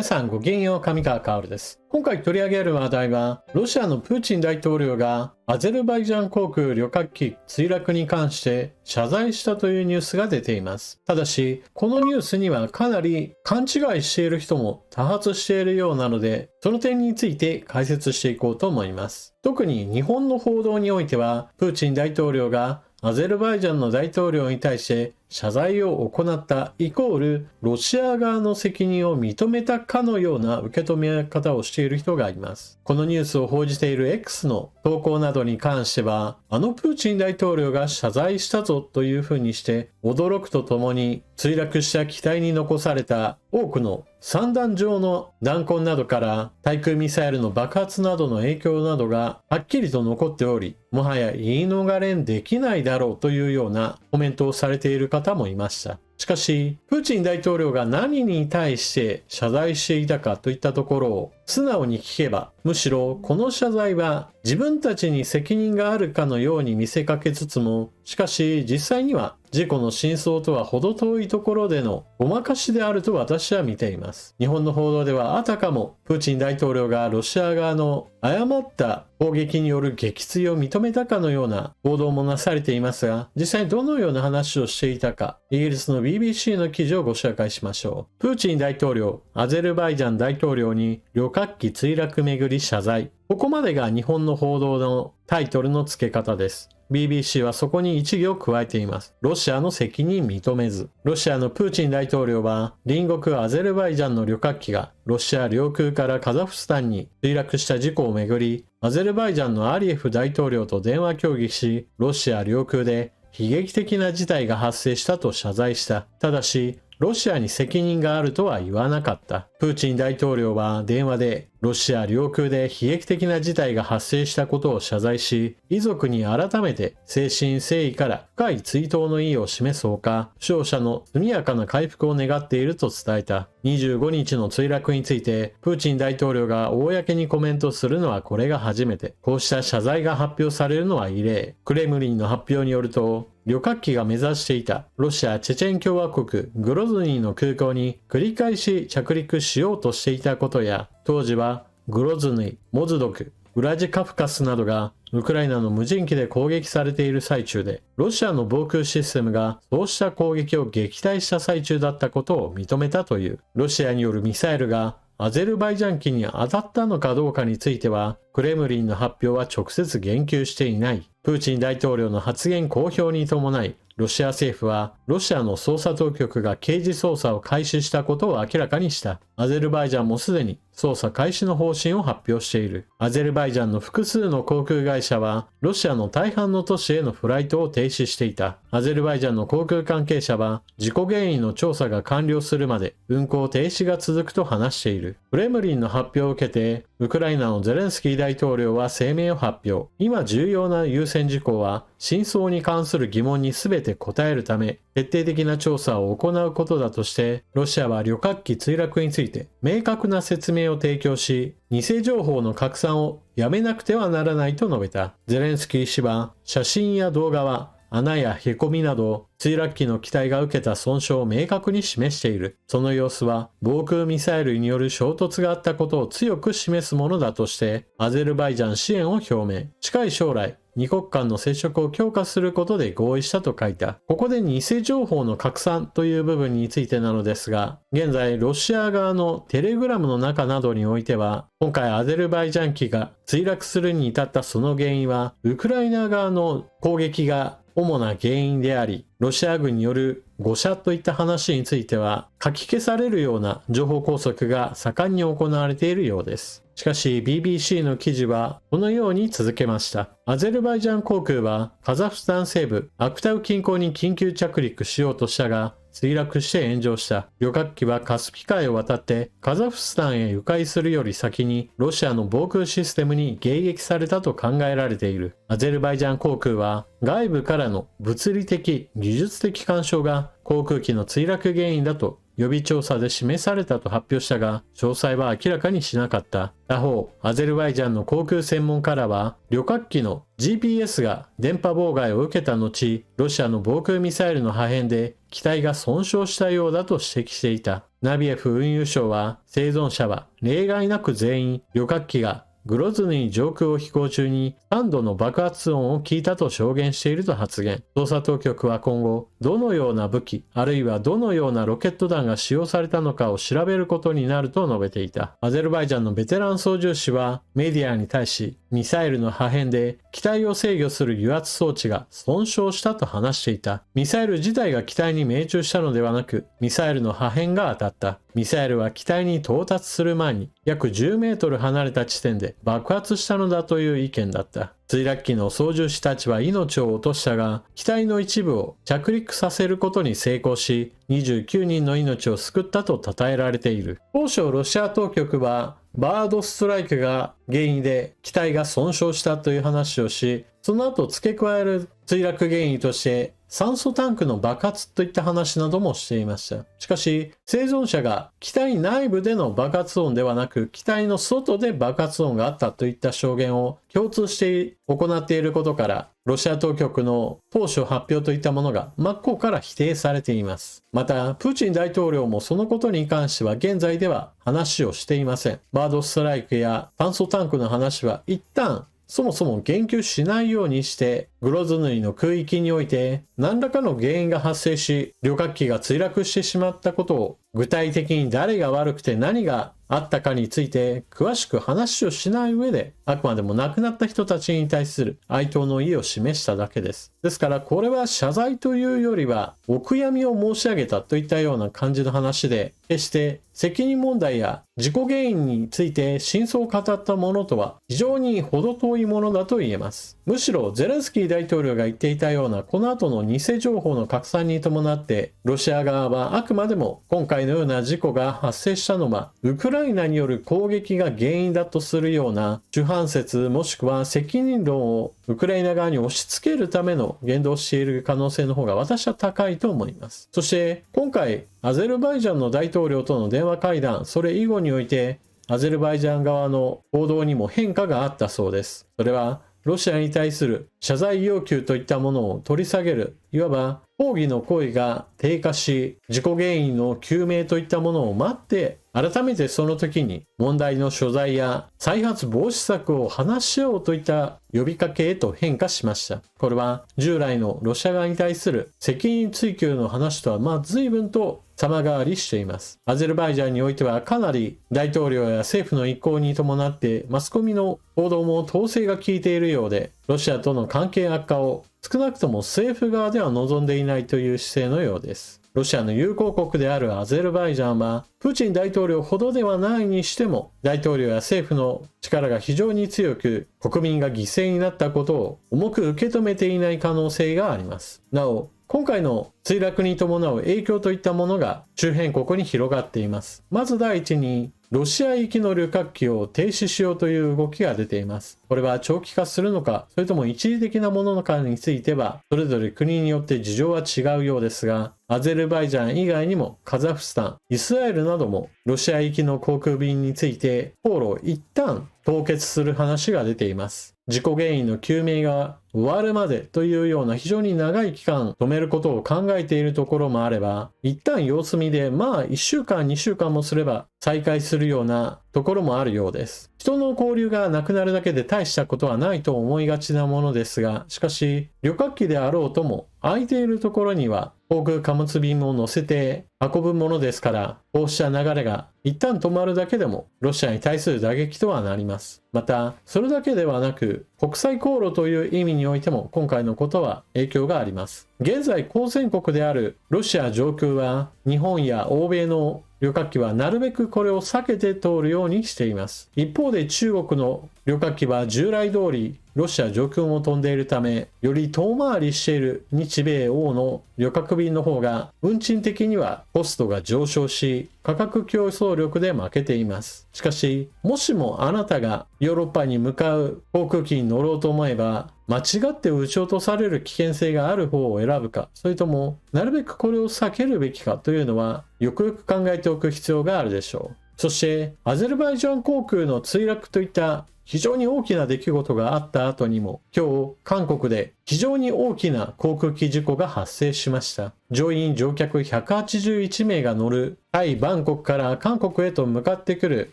皆さんごきげんよう、上川薫です。今回取り上げる話題は、ロシアのプーチン大統領がアゼルバイジャン航空旅客機墜落に関して謝罪したというニュースが出ています。ただし、このニュースにはかなり勘違いしている人も多発しているようなので、その点について解説していこうと思います。特に日本の報道においては、プーチン大統領がアゼルバイジャンの大統領に対して謝罪を行ったイコールロシア側の責任を認めたかのような受け止め方をしている人がいます。このニュースを報じている X の投稿などに関しては、プーチン大統領が謝罪したぞというふうにして驚くとともに、墜落した機体に残された多くの散弾状の弾痕などから対空ミサイルの爆発などの影響などがはっきりと残っており、もはや言い逃れできないだろうというようなコメントをされている方もいました。しかし、プーチン大統領が何に対して謝罪していたかといったところを素直に聞けば、むしろこの謝罪は自分たちに責任があるかのように見せかけつつも、しかし実際には事故の真相とは程遠いところでのごまかしであると私は見ています。日本の報道ではあたかもプーチン大統領がロシア側の誤った攻撃による撃墜を認めたかのような報道もなされていますが、実際にどのような話をしていたか、イギリスの BBC の記事をご紹介しましょう。プーチン大統領、アゼルバイジャン大統領に旅客機墜落めぐり謝罪。ここまでが日本の報道のタイトルの付け方です。BBC はそこに一行加えています。ロシアの責任認めず。ロシアのプーチン大統領は隣国アゼルバイジャンの旅客機がロシア領空からカザフスタンに墜落した事故をめぐり、アゼルバイジャンのアリエフ大統領と電話協議し、ロシア領空で悲劇的な事態が発生したと謝罪した。ただし、ロシアに責任があるとは言わなかった。プーチン大統領は電話でロシア領空で悲劇的な事態が発生したことを謝罪し、遺族に改めて誠心誠意から深い追悼の意を示すほか、負傷者の速やかな回復を願っていると伝えた。25日の墜落について、プーチン大統領が公にコメントするのはこれが初めて。こうした謝罪が発表されるのは異例。クレムリンの発表によると、旅客機が目指していたロシア・チェチェン共和国グロズニーの空港に繰り返し着陸しようとしていたことや、当時はグロズニー、モズドク、ウラジカフカスなどがウクライナの無人機で攻撃されている最中で、ロシアの防空システムがそうした攻撃を撃退した最中だったことを認めたという。ロシアによるミサイルがアゼルバイジャン機に当たったのかどうかについては、クレムリンの発表は直接言及していない。プーチン大統領の発言公表に伴い、ロシア政府はロシアの捜査当局が刑事捜査を開始したことを明らかにした。アゼルバイジャンもすでに捜査開始の方針を発表している。アゼルバイジャンの複数の航空会社はロシアの大半の都市へのフライトを停止していた。アゼルバイジャンの航空関係者は事故原因の調査が完了するまで運航停止が続くと話している。クレムリンの発表を受けてウクライナのゼレンスキー大統領は声明を発表。今重要な優先事項は真相に関する疑問に全て答えるため徹底的な調査を行うことだとして、ロシアは旅客機墜落について明確な説明を提供し、偽情報の拡散をやめなくてはならないと述べた。ゼレンスキー氏は写真や動画は穴や凹みなど墜落機の機体が受けた損傷を明確に示している。その様子は防空ミサイルによる衝突があったことを強く示すものだとしてアゼルバイジャン支援を表明。近い将来二国間の接触を強化することで合意したと書いた。ここで偽情報の拡散という部分についてなのですが、現在ロシア側のテレグラムの中などにおいては、今回アゼルバイジャン機が墜落するに至ったその原因はウクライナ側の攻撃が主な原因であり、ロシア軍による誤射といった話については書き消されるような情報拘束が盛んに行われているようです。しかし BBC の記事はこのように続けました。アゼルバイジャン航空はカザフスタン西部アクタウ近郊に緊急着陸しようとしたが墜落して炎上した。旅客機はカスピ海を渡ってカザフスタンへ迂回するより先にロシアの防空システムに迎撃されたと考えられている。アゼルバイジャン航空は外部からの物理的技術的干渉が航空機の墜落原因だと予備調査で示されたと発表したが、詳細は明らかにしなかった。他方、アゼルバイジャンの航空専門家らは、旅客機の GPS が電波妨害を受けた後、ロシアの防空ミサイルの破片で機体が損傷したようだと指摘していた。ナビエフ運輸相は、生存者は例外なく全員旅客機がグロズヌイ上空を飛行中に3度の爆発音を聞いたと証言していると発言。捜査当局は今後、どのような武器、あるいはどのようなロケット弾が使用されたのかを調べることになると述べていた。アゼルバイジャンのベテラン操縦士はメディアに対し、ミサイルの破片で機体を制御する油圧装置が損傷したと話していた。ミサイル自体が機体に命中したのではなく、ミサイルの破片が当たった。ミサイルは機体に到達する前に約10メートル離れた地点で爆発したのだという意見だった。墜落機の操縦士たちは命を落としたが、機体の一部を着陸させることに成功し、29人の命を救ったと称えられている。当初ロシア当局はバードストライクが原因で機体が損傷したという話をし、その後付け加える墜落原因として酸素タンクの爆発といった話などもしていました。しかし、生存者が機体内部での爆発音ではなく、機体の外で爆発音があったといった証言を共通して行っていることから、ロシア当局の当初発表といったものが真っ向から否定されています。また、プーチン大統領もそのことに関しては現在では話をしていません。バードストライクや酸素タンクの話は一旦そもそも言及しないようにして、グロズヌイの空域において何らかの原因が発生し、旅客機が墜落してしまったことを、具体的に誰が悪くて何があったかについて詳しく話をしない上で、あくまでも亡くなった人たちに対する哀悼の意を示しただけです。ですからこれは謝罪というよりはお悔やみを申し上げたといったような感じの話で、決して責任問題や事故原因について真相を語ったものとは非常に程遠いものだと言えます。むしろゼレンスキー大統領が言っていたようなこの後の偽情報の拡散に伴って、ロシア側はあくまでも今回のような事故が発生したのはウクライナによる攻撃が原因だとするような主犯説もしくは責任論をウクライナ側に押し付けるための言動をしている可能性の方が私は高いと思います。そして今回アゼルバイジャンの大統領との電話会談、それ以後においてアゼルバイジャン側の行動にも変化があったそうです。それはロシアに対する謝罪要求といったものを取り下げる、いわば抗議の声が低下し、事故原因の究明といったものを待って、改めてその時に問題の所在や再発防止策を話し合おうといった呼びかけへと変化しました。これは従来のロシア側に対する責任追及の話とは随分と様変わりしています。アゼルバイジャンにおいてはかなり大統領や政府の意向に伴ってマスコミの報道も統制が効いているようで、ロシアとの関係悪化を少なくとも政府側では望んでいないという姿勢のようです。ロシアの友好国であるアゼルバイジャンはプーチン大統領ほどではないにしても大統領や政府の力が非常に強く国民が犠牲になったことを重く受け止めていない可能性があります。なお今回の墜落に伴う影響といったものが周辺国に広がっています。まず第一にロシア行きの旅客機を停止しようという動きが出ています。これは長期化するのか、それとも一時的なものかについては、それぞれ国によって事情は違うようですが、アゼルバイジャン以外にもカザフスタン、イスラエルなどもロシア行きの航空便について航路を一旦凍結する話が出ています。事故原因の究明が終わるまでというような非常に長い期間止めることを考えているところもあれば、一旦様子見で1週間2週間もすれば再開するようなところもあるようです。人の交流がなくなるだけで大したことはないと思いがちなものですが、しかし旅客機であろうとも空いているところには航空貨物便も乗せて運ぶものですから、こうした流れが一旦止まるだけでもロシアに対する打撃とはなります。またそれだけではなく国際航路という意味においても今回のことは影響があります。現在交戦国であるロシア上空は日本や欧米の旅客機はなるべくこれを避けて通るようにしています。一方で中国の旅客機は従来通りロシア上空を飛んでいるため、より遠回りしている日米欧の旅客便の方が運賃的にはコストが上昇し、価格競争力で負けています。しかし、もしもあなたがヨーロッパに向かう航空機に乗ろうと思えば、間違って撃ち落とされる危険性がある方を選ぶか、それともなるべくこれを避けるべきかというのは、よくよく考えておく必要があるでしょう。そして、アゼルバイジャン航空の墜落といった非常に大きな出来事があった後にも、今日、韓国で非常に大きな航空機事故が発生しました。乗員乗客181名が乗るタイ・バンコクから韓国へと向かってくる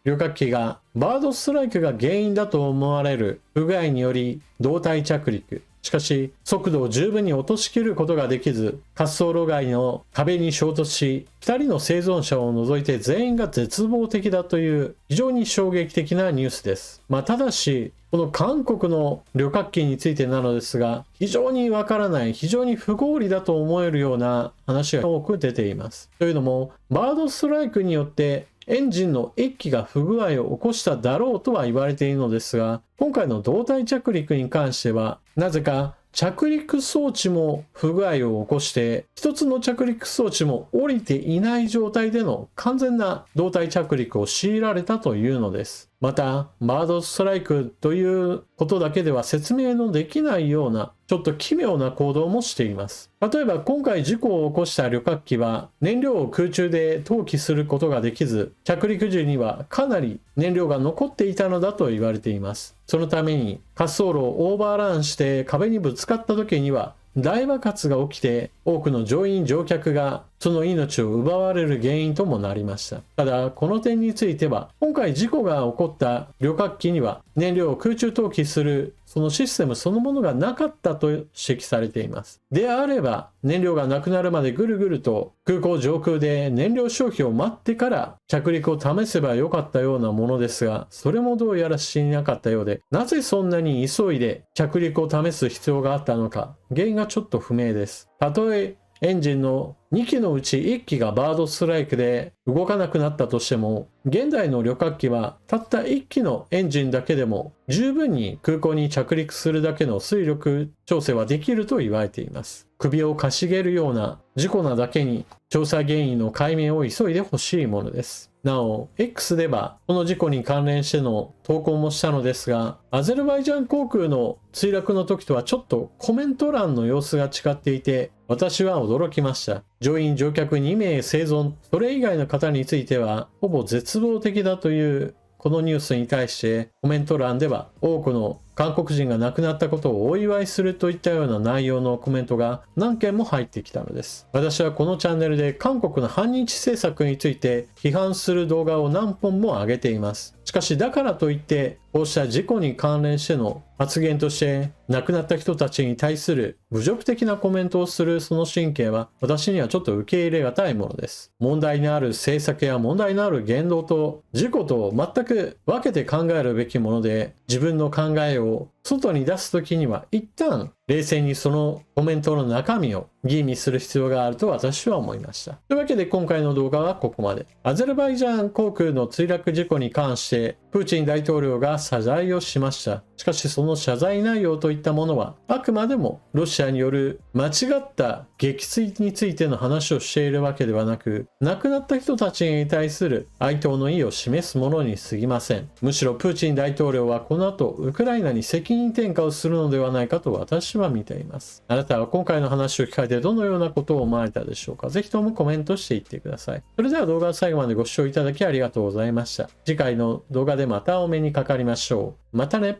旅客機がバードストライクが原因だと思われる不具合により胴体着陸。しかし、速度を十分に落としきることができず、滑走路外の壁に衝突し、2人の生存者を除いて全員が絶望的だという非常に衝撃的なニュースです。ただし、この韓国の旅客機についてなのですが、非常にわからない、非常に不合理だと思えるような話が多く出ています。というのも、バードストライクによってエンジンの1機が不具合を起こしただろうとは言われているのですが、今回の胴体着陸に関しては、なぜか着陸装置も不具合を起こして、一つの着陸装置も降りていない状態での完全な胴体着陸を強いられたというのです。また、バードストライクということだけでは説明のできないような、ちょっと奇妙な行動もしています。例えば今回事故を起こした旅客機は燃料を空中で投棄することができず、着陸時にはかなり燃料が残っていたのだと言われています。そのために滑走路をオーバーランして壁にぶつかった時には大爆発が起きて多くの乗員乗客がその命を奪われる原因ともなりました。ただこの点については今回事故が起こった旅客機には燃料を空中投棄するそのシステムそのものがなかったと指摘されています。であれば燃料がなくなるまでぐるぐると空港上空で燃料消費を待ってから着陸を試せばよかったようなものですが、それもどうやらしていなかったようで、なぜそんなに急いで着陸を試す必要があったのか、原因がちょっと不明です。たとえエンジンの2機のうち1機がバードストライクで動かなくなったとしても、現代の旅客機はたった1機のエンジンだけでも十分に空港に着陸するだけの推力調整はできると言われています。首をかしげるような事故なだけに調査原因の解明を急いでほしいものです。なお、X ではこの事故に関連しての投稿もしたのですが、アゼルバイジャン航空の墜落の時とはちょっとコメント欄の様子が違っていて、私は驚きました。乗員乗客2名生存、それ以外の方についてはほぼ絶望的だというこのニュースに対してコメント欄では多くの韓国人が亡くなったことをお祝いするといったような内容のコメントが何件も入ってきたのです。私はこのチャンネルで韓国の反日政策について批判する動画を何本も上げています。しかしだからといってこうした事故に関連しての発言として亡くなった人たちに対する侮辱的なコメントをするその神経は私にはちょっと受け入れがたいものです。問題のある政策や問題のある言動と事故と全く分けて考えるべきもので、自分の考えを外に出すときには一旦冷静にそのコメントの中身を吟味する必要があると私は思いました。というわけで今回の動画はここまで。アゼルバイジャン航空の墜落事故に関してプーチン大統領が謝罪をしました。しかしその謝罪内容といったものはあくまでもロシアによる間違った撃墜についての話をしているわけではなく、亡くなった人たちに対する哀悼の意を示すものに過ぎません。むしろプーチン大統領はこの後ウクライナに責任転嫁をするのではないかと私は見ています。あなたは今回の話を聞かれてどのようなことを思われたでしょうか。ぜひともコメントしていってください。それでは動画を最後までご視聴いただきありがとうございました。次回の動画でまたお目にかかりましょう。またね。